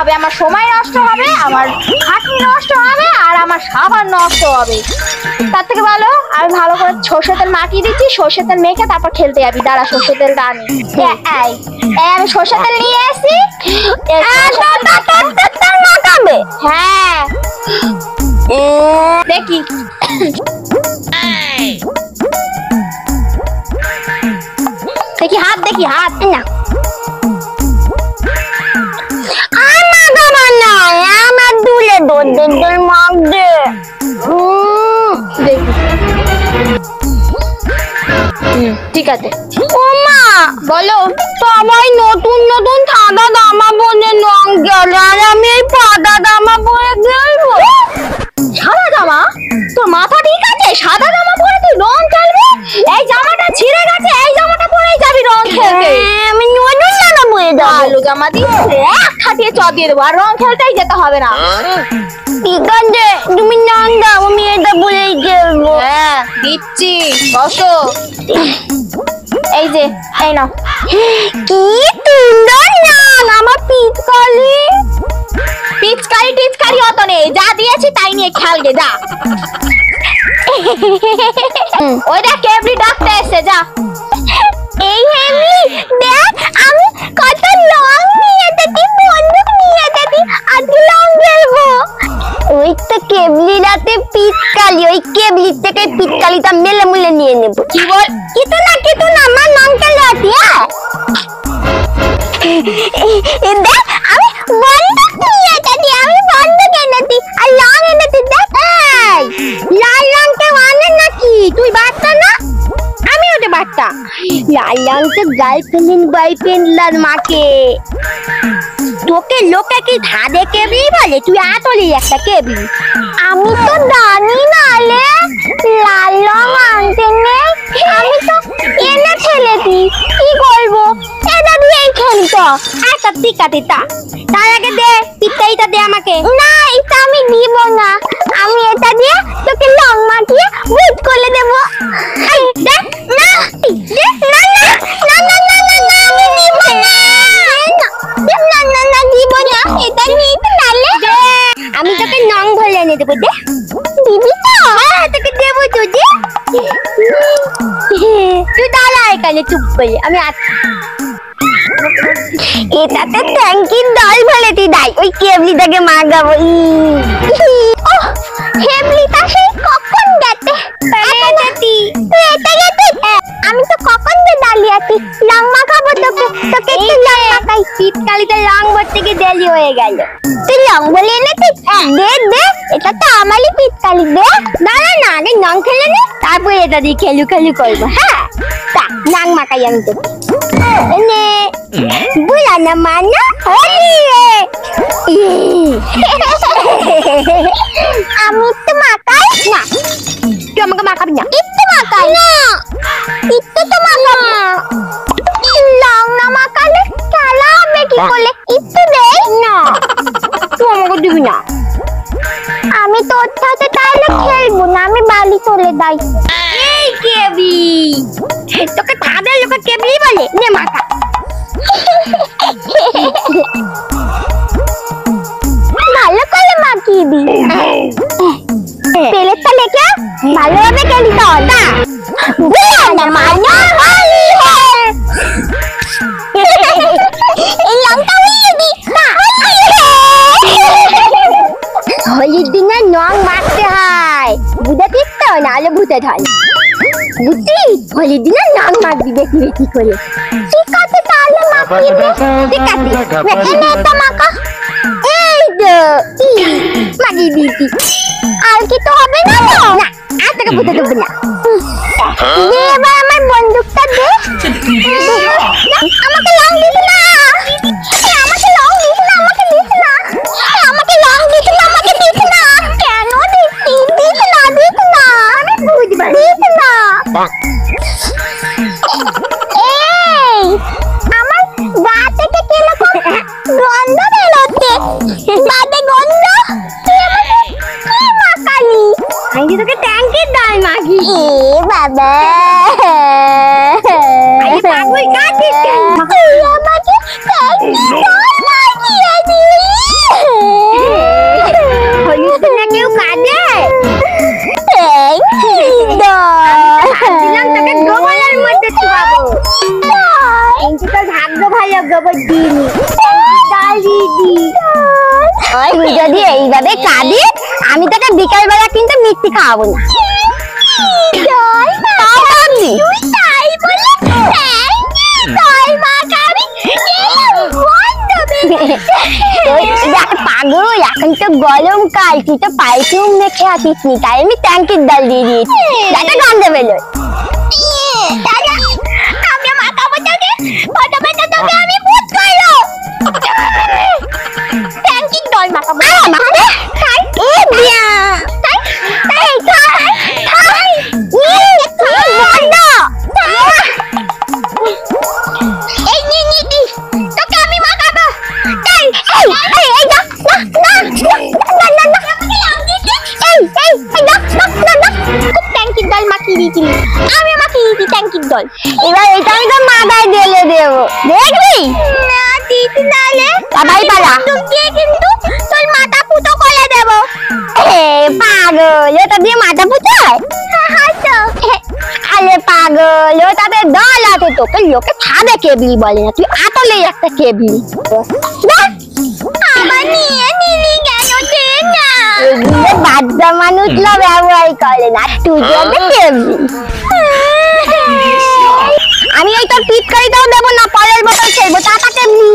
হবে, আমার সময় নষ্ট হবে, আমার খাটনি নষ্ট হবে, আর আমার সাবান নষ্ট হবে। তার থেকে ভালো আমি ভালো করে সর্ষের তেল মাখিয়ে দিচ্ছি, সর্ষের তেল মেখে তারপর খেলতে যাবি। দাঁড়া সর্ষের তেলটা আনি। আমি সর্ষের তেল নিয়ে এসেছি। মাখাবে? হ্যাঁ দেখি। দেখি হাত, দেখি হাত না। আমার দুলে দোল মাখবে। ঠিক আছে। ও মা বলো। সবাই নতুন নতুন সাদা জামা পরে রং খেলে, আর আমি এই সাদা জামা পরে খেলবো। সাদা জামা? তোর মাথা ঠিক আছে? সাদা জামা পরে তুই রং খেলবি? এই জামাটা ছিঁড়ে গেছে, এই জামাটা পরেই যাবি রং খেলতে? আমি নতুন জামা পরে যাবো। ভালো জামা দিয়ে এক খাটিয়ে চ দিয়ে দেবো, আর রং খেলতেই যেতে হবে না। ঠিক আছে, তুমি নাম দাও, আমি এটা বলেই খেলবো। হ্যাঁ দিচ্ছি, বসো। এই যে, এই নাও। কি সুন্দর নাম, আমার পিচকারি। পিচকারি টিচকারি অত নেই, যা দিয়েছি তাই নিয়ে খেলবে, যা। ওই দেখ কেবলি ডাকতে এসে, যা। এই হেমলি দেখ, আমি কত রং নিয়ে এসেছি, বন্দুক নিয়ে এসেছি, আজ রং খেলবো। ওই তো কেবলি রাতে পিচকালি, ওই কেবলির থেকে পিচকালিটা মেলে মুলে নিয়ে নেবো। কি বল? কিছু না আমার নাম খেলে আছি। দেখ আমি বন্দুক নিয়ে এসেছি, আমি বন্দুক এনেছি আর রং এনেছি। দেখ লাল রংটা মানে নাকি? তুই বাচ্চা না? আমি ওটা বাচ্চা। লাল রংটা গার্লফ্রেন্ড বয়ফ্রেন্ড লাল মাকে। তোকে লোকে কি ধাঁধে কেবলি বলে? তুই আতলি একটা কেবলি। আমি তো জানি না রে, লাল রং আনতে নেই, আমি তো এনে ফেলেছি। কি করবো, এটা দিয়েই খেলতো। আচ্ছা ঠিক আছে, তার আগে দে পিঠটাইটা দে আমাকে। না এটা আমি দিব না, আমি এটা দিয়ে তোকে রং মাখিয়ে ভূত করে দেবো। দেখ না, আমি দিব না। আমি তোকে নং ভরে এনে দেবো। দে দিবি তো? হ্যাঁ তোকে দেবো তো, দে। তুই দাঁড়া এখানে চুপ করে, আমি এটাতে ট্যাঙ্কির দল ফেলেছি। দাই ওই কেবলিটাকে মাগাবো। কেবলিটা সেই কখন গেছে? আমি তো কখন দিয়ে দাঁড়িয়ে আছি, রং মাখাবো তোকে। তোকে একটু রং মাখাই। শীতকালিতে রং ভরতে গিয়ে দেরি হয়ে গেল। তুই রং বলে এনেছিস? দে দে, এটা তো আমারই শীতকালি। দে দাঁড়া না, আগে রং খেলে নে, তারপরে এটা দিয়ে খেলু করবো। হ্যাঁ রং মাখাই আমি তোকে। নে বুলা না মানা হলি রে। আমি তো মাখাই না। তুই আমাকে মাখাবি না? একটু মাখাই না, একটু তো মাখাবি। রং না মাখালে খেলা হবে কি করে? একটু দে না। তুই আমাকে দিবি না? আমি তোর সাথে তাহলে খেলবো না, আমি বাড়ি চলে যাই। এই কেবলি, তোকে তাদের লোকে কেবলি বলে? নে মাখা। ভালো করে মাখিয়ে দি। পেলেটটা লেখে ভালোভাবে খেলি তো। না এই রংটা উড়িয়ে দি। হোলির দিনে রং মাখতে হয়, বুঝেছিস তো? নাহলে ভূতে ধরে। বুঝছিস? হোলির দিনে রং মাখবি বেশি বেশি করে। ঠিক আছে তাহলে মাখিয়ে দে। ঠিক আছে, এটা মাখা। এই তো মাখিয়ে দিয়েছি। আর কি তো হবে না? না আর তোকে ভূতে দেবো না। দে এবার আমার বন্দুকটা দে। আমাকে রং দিস না, আমাকে রং দিস না, আমাকে দিস না, আমাকে রং দিস না, আমাকে দিস না। কেন দিস না? দিস না, আমি বুঝবো। দিস না। এই আমার গা থেকে কিরকম গন্ধ বেরোচ্ছে। বাদে গন্ধ। কি মাখালি? আমি তোকে ট্যাঙ্কির ডাল মাখি। এ বাবা, পাগল কাজ তুই যদি এইভাবে কাঁদিস আমি তোকে বিকাল বেলা কিন্তু মিষ্টি খাওয়াবো না। পাগল, এখন তো গরমকাল, তুই তো পারফিউম মেখে আসিস নি, তাই আমি ট্যাঙ্কির ডাল দিয়ে দিয়েছি যাতে গন্ধ বেরোয়। আমি মাখাবো তোকে, প্রথমে তো তোকে আমি ভূত করলো। ট্যাঙ্কির ডাল মাখাবো। এবার এটা আমি তো মাথায় ঢেলে দেবো, দেখবি? কিন্তু তোর মাথা ফুটো করে দেবো। পাগল, ওটা দিয়ে মাথা ফুটায়? আরে পাগল, ওটাতে দল আছে, তোকে লোকে ছাদে কেবলি বলে না, তুই আতলে একটা কেবলি। আবার নিয়ে নিলি কেন? দে না, এগুলো বাচ্চা মানুষরা ব্যবহার করে না, তুই একটা কেবলি। আমি এই তোর পিটকারিটাও দেবো না, পরের বোতল খেলবো, টাটা কেবলি।